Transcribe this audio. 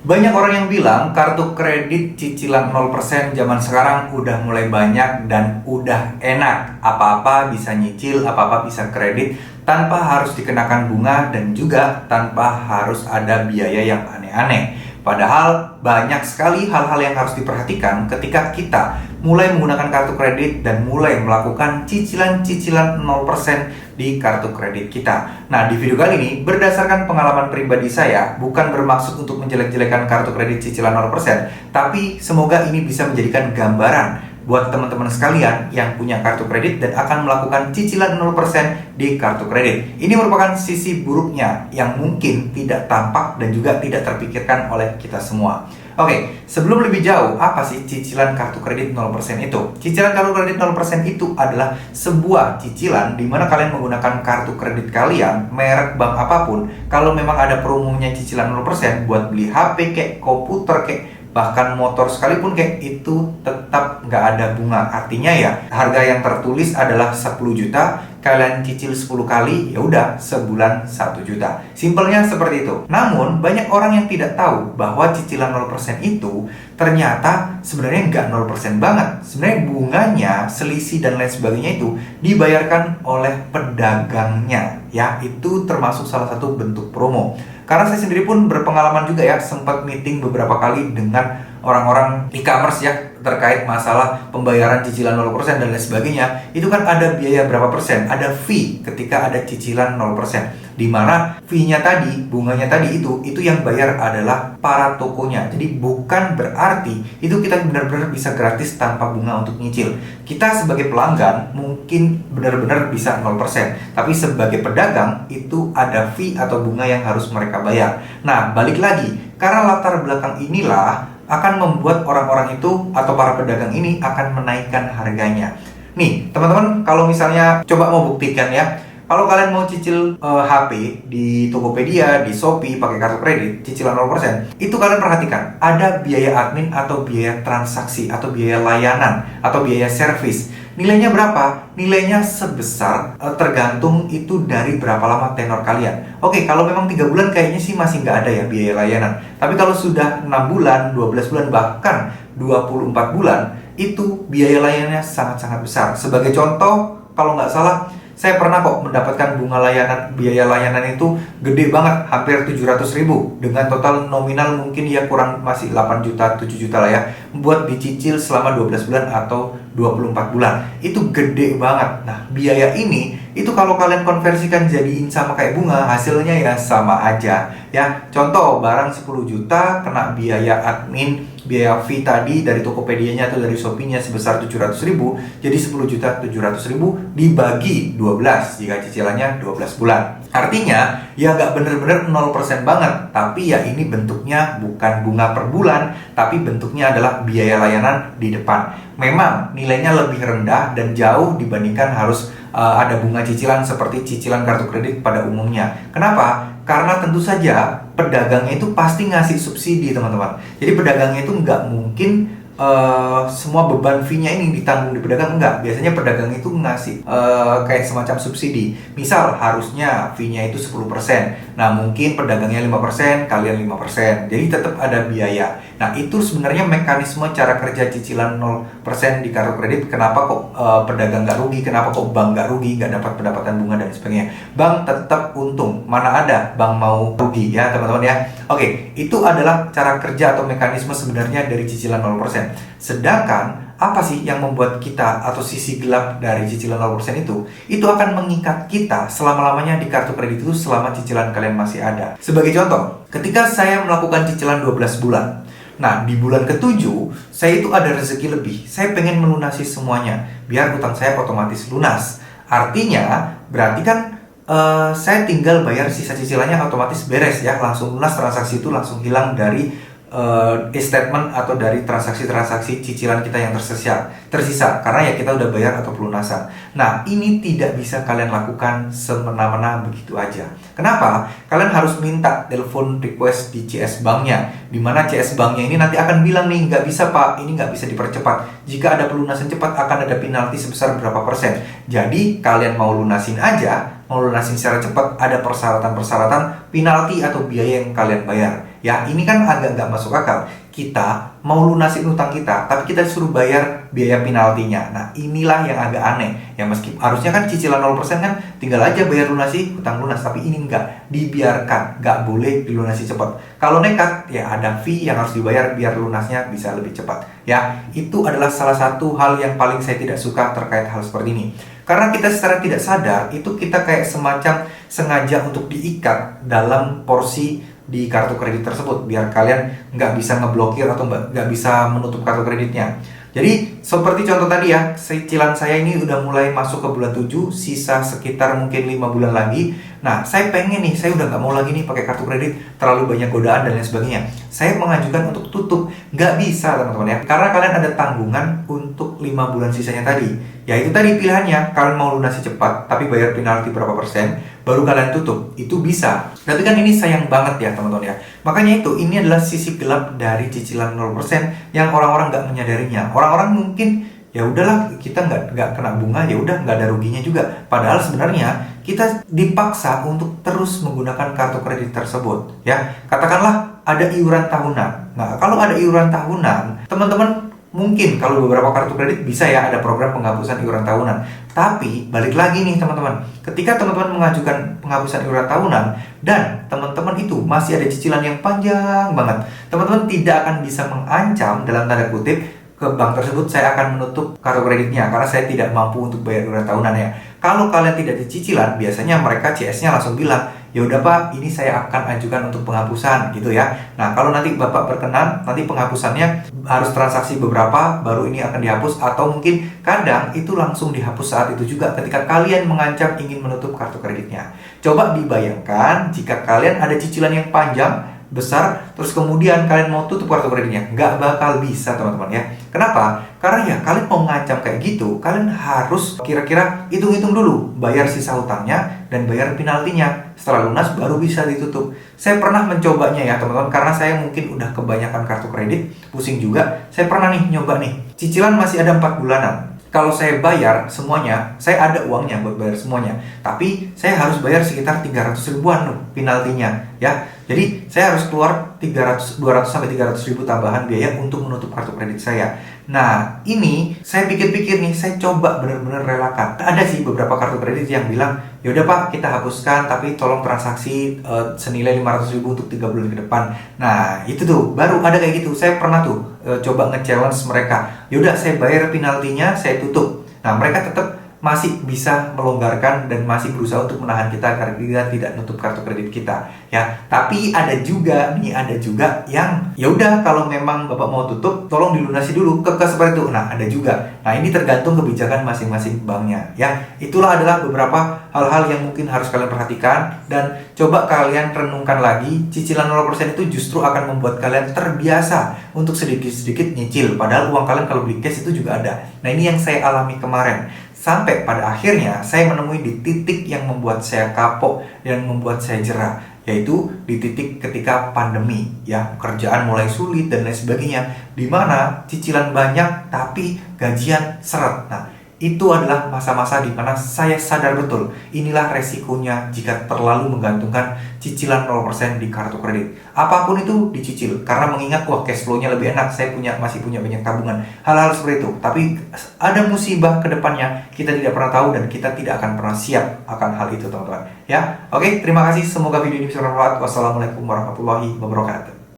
Banyak orang yang bilang kartu kredit cicilan 0% zaman sekarang udah mulai banyak dan udah enak. Apa-apa bisa nyicil, apa-apa bisa kredit tanpa harus dikenakan bunga dan juga tanpa harus ada biaya yang aneh-aneh. Padahal banyak sekali hal-hal yang harus diperhatikan ketika kita mulai menggunakan kartu kredit dan mulai melakukan cicilan-cicilan 0% di kartu kredit kita. Nah, di video kali ini berdasarkan pengalaman pribadi saya, bukan bermaksud untuk menjelek-jelekan kartu kredit cicilan 0%, tapi semoga ini bisa menjadikan gambaran buat teman-teman sekalian yang punya kartu kredit dan akan melakukan cicilan 0% di kartu kredit. Ini merupakan sisi buruknya yang mungkin tidak tampak dan juga tidak terpikirkan oleh kita semua. Oke, sebelum lebih jauh, apa sih cicilan kartu kredit 0% itu? Cicilan kartu kredit 0% itu adalah sebuah cicilan di mana kalian menggunakan kartu kredit kalian, merek bank apapun. Kalau memang ada promonya cicilan 0% buat beli HP kek, komputer kek, bahkan motor sekalipun kayak itu tetap nggak ada bunga. Artinya ya harga yang tertulis adalah 10 juta, kalian cicil 10 kali, ya udah sebulan 1 juta. Simpelnya seperti itu. Namun banyak orang yang tidak tahu bahwa cicilan 0% itu ternyata sebenarnya nggak 0% banget. Sebenarnya bunganya, selisih dan lain sebagainya itu dibayarkan oleh pedagangnya. Ya, itu termasuk salah satu bentuk promo. Karena saya sendiri pun berpengalaman juga ya, sempat meeting beberapa kali dengan orang-orang e-commerce ya, terkait masalah pembayaran cicilan 0% dan lain sebagainya. Itu kan ada biaya berapa persen, ada fee ketika ada cicilan 0%. Dimana fee-nya tadi, bunganya tadi itu yang bayar adalah para tokonya. Jadi bukan berarti itu kita benar-benar bisa gratis tanpa bunga untuk nyicil. Kita sebagai pelanggan mungkin benar-benar bisa 0%, tapi sebagai pedagang itu ada fee atau bunga yang harus mereka bayar. Nah, balik lagi, karena latar belakang inilah akan membuat orang-orang itu atau para pedagang ini akan menaikkan harganya. Nih, teman-teman, kalau misalnya coba mau buktikan ya, kalau kalian mau cicil HP di Tokopedia, di Shopee pakai kartu kredit, cicilan 0%, itu kalian perhatikan, ada biaya admin atau biaya transaksi atau biaya layanan atau biaya servis. Nilainya berapa? Nilainya sebesar tergantung itu dari berapa lama tenor kalian. Oke, kalau memang 3 bulan kayaknya sih masih nggak ada ya biaya layanan. Tapi kalau sudah 6 bulan, 12 bulan, bahkan 24 bulan, itu biaya layanannya sangat-sangat besar. Sebagai contoh, kalau nggak salah, saya pernah kok mendapatkan bunga layanan, biaya layanan itu gede banget, hampir 700.000 dengan total nominal mungkin ya kurang masih 8 juta, 7 juta lah ya, buat dicicil selama 12 bulan atau 24 bulan. Itu gede banget. Nah, biaya ini itu kalau kalian konversikan jadiin sama kayak bunga, hasilnya ya sama aja. Ya, contoh barang 10 juta kena biaya admin, biaya fee tadi dari Tokopedia-nya atau dari Shopee-nya sebesar 700.000, jadi 10.700.000 dibagi 12 jika cicilannya 12 bulan. Artinya, ya nggak bener-bener 0% banget, tapi ya ini bentuknya bukan bunga per bulan, tapi bentuknya adalah biaya layanan di depan. Memang nilainya lebih rendah dan jauh dibandingkan harus ada bunga cicilan seperti cicilan kartu kredit pada umumnya. Kenapa? Karena tentu saja pedagangnya itu pasti ngasih subsidi, teman-teman. Jadi pedagangnya itu nggak mungkin semua beban fee-nya ini ditanggung di pedagang, enggak. Biasanya pedagang itu ngasih kayak semacam subsidi. Misal harusnya fee-nya itu 10%. Nah, mungkin pedagangnya 5%, kalian 5%. Jadi tetap ada biaya. Nah, itu sebenarnya mekanisme cara kerja cicilan 0% di kartu kredit. Kenapa kok pedagang nggak rugi? Kenapa kok bank nggak rugi? Nggak dapat pendapatan bunga dan sebagainya. Bank tetap untung. Mana ada bank mau rugi ya, teman-teman ya. Oke, itu adalah cara kerja atau mekanisme sebenarnya dari cicilan 0%. Sedangkan apa sih yang membuat kita atau sisi gelap dari cicilan 0% itu? Itu akan mengikat kita selama-lamanya di kartu kredit itu selama cicilan kalian masih ada. Sebagai contoh, ketika saya melakukan cicilan 12 bulan, nah di bulan ke-7 saya itu ada rezeki lebih. Saya pengen melunasi semuanya biar utang saya otomatis lunas. Artinya berarti kan saya tinggal bayar sisa cicilannya otomatis beres ya, langsung lunas, transaksi itu langsung hilang dari statement atau dari transaksi-transaksi cicilan kita yang tersisa karena ya kita udah bayar atau pelunasan. Nah, ini tidak bisa kalian lakukan semena-mena begitu aja. Kenapa? Kalian harus minta telepon request di CS Banknya, dimana CS Banknya ini nanti akan bilang nih, nggak bisa Pak, ini nggak bisa dipercepat. Jika ada pelunasan cepat akan ada penalti sebesar berapa persen. Jadi kalian mau lunasin aja, mau lunasin secara cepat, ada persyaratan-persyaratan penalti atau biaya yang kalian bayar. Ya, ini kan agak nggak masuk akal. Kita mau lunasin utang kita, tapi kita disuruh bayar biaya penaltinya. Nah, inilah yang agak aneh. Ya, meski harusnya kan cicilan 0% kan tinggal aja bayar lunasi utang lunas, tapi ini nggak, dibiarkan, nggak boleh dilunasi cepat. Kalau nekat, ya ada fee yang harus dibayar biar lunasnya bisa lebih cepat. Ya, itu adalah salah satu hal yang paling saya tidak suka terkait hal seperti ini. Karena kita secara tidak sadar, itu kita kayak semacam sengaja untuk diikat dalam porsi di kartu kredit tersebut biar kalian nggak bisa ngeblokir atau nggak bisa menutup kartu kreditnya. Jadi seperti contoh tadi ya, cicilan saya ini udah mulai masuk ke bulan 7, sisa sekitar mungkin 5 bulan lagi. Nah, saya pengen nih, saya udah nggak mau lagi nih pakai kartu kredit, terlalu banyak godaan dan lain sebagainya. Saya mengajukan untuk tutup, nggak bisa teman-teman ya, karena kalian ada tanggungan untuk 5 bulan sisanya tadi. Ya itu tadi pilihannya, kalian mau lunasi cepat tapi bayar penalti berapa persen, baru kalian tutup, itu bisa. Tapi kan ini sayang banget ya teman-teman ya. Makanya itu, ini adalah sisi gelap dari cicilan 0% yang orang-orang nggak menyadarinya. Orang-orang mungkin ya udahlah, kita nggak kena bunga, ya udah nggak ada ruginya juga. Padahal sebenarnya kita dipaksa untuk terus menggunakan kartu kredit tersebut. Ya, katakanlah ada iuran tahunan. Nah, kalau ada iuran tahunan, teman-teman mungkin kalau beberapa kartu kredit bisa ya ada program penghapusan iuran tahunan. Tapi balik lagi nih teman-teman, ketika teman-teman mengajukan penghapusan iuran tahunan dan teman-teman itu masih ada cicilan yang panjang banget, teman-teman tidak akan bisa mengancam dalam tanda kutip ke bank tersebut, saya akan menutup kartu kreditnya karena saya tidak mampu untuk bayar iuran tahunan ya. Kalau kalian tidak dicicilan, biasanya mereka CS-nya langsung bilang, ya udah Pak, ini saya akan ajukan untuk penghapusan gitu ya. Nah, kalau nanti Bapak berkenan, nanti penghapusannya harus transaksi beberapa, baru ini akan dihapus, atau mungkin kadang itu langsung dihapus saat itu juga ketika kalian mengancam ingin menutup kartu kreditnya. Coba dibayangkan jika kalian ada cicilan yang panjang, besar, terus kemudian kalian mau tutup kartu kreditnya, nggak bakal bisa teman-teman ya. Kenapa? Karena ya kalian mau ngancam kayak gitu, kalian harus kira-kira hitung-hitung dulu, bayar sisa hutangnya dan bayar penaltinya. Setelah lunas baru bisa ditutup. Saya pernah mencobanya ya teman-teman, karena saya mungkin udah kebanyakan kartu kredit, pusing juga. Saya pernah nih nyoba nih, cicilan masih ada 4 bulanan. Kalau saya bayar semuanya, saya ada uangnya buat bayar semuanya. Tapi saya harus bayar sekitar 300 ribuan loh penaltinya ya. Jadi saya harus keluar 200 sampai 300 ribu tambahan biaya untuk menutup kartu kredit saya. Nah, ini saya pikir-pikir nih, saya coba benar-benar relakan. Ada sih beberapa kartu kredit yang bilang, ya udah Pak, kita hapuskan tapi tolong transaksi senilai 500 ribu untuk 3 bulan ke depan. Nah, itu tuh baru ada kayak gitu. Saya pernah tuh coba nge-challenge mereka. Ya udah, saya bayar penaltinya, saya tutup. Nah, mereka tetap masih bisa melonggarkan dan masih berusaha untuk menahan kita agar kita tidak nutup kartu kredit kita ya. Tapi ada juga yang ya udah, kalau memang Bapak mau tutup tolong dilunasi dulu, kekeh seperti itu. Nah, ada juga. Nah, ini tergantung kebijakan masing-masing banknya ya. Itulah adalah beberapa hal-hal yang mungkin harus kalian perhatikan, dan coba kalian renungkan lagi, cicilan 0% itu justru akan membuat kalian terbiasa untuk sedikit-sedikit nyicil, padahal uang kalian kalau beli cash itu juga ada. Nah, ini yang saya alami kemarin. Sampai pada akhirnya saya menemui di titik yang membuat saya kapok dan membuat saya jerah, yaitu di titik ketika pandemi ya, pekerjaan mulai sulit dan lain sebagainya, di mana cicilan banyak tapi gajian seret. Nah, itu adalah masa-masa di mana saya sadar betul inilah resikonya jika terlalu menggantungkan cicilan 0% di kartu kredit. Apapun itu dicicil karena mengingat wah cash flow-nya lebih enak, saya masih punya banyak tabungan. Hal-hal seperti itu. Tapi ada musibah ke depannya, kita tidak pernah tahu dan kita tidak akan pernah siap akan hal itu teman-teman. Ya. Oke, terima kasih. Semoga video ini bisa bermanfaat. Wassalamualaikum warahmatullahi wabarakatuh.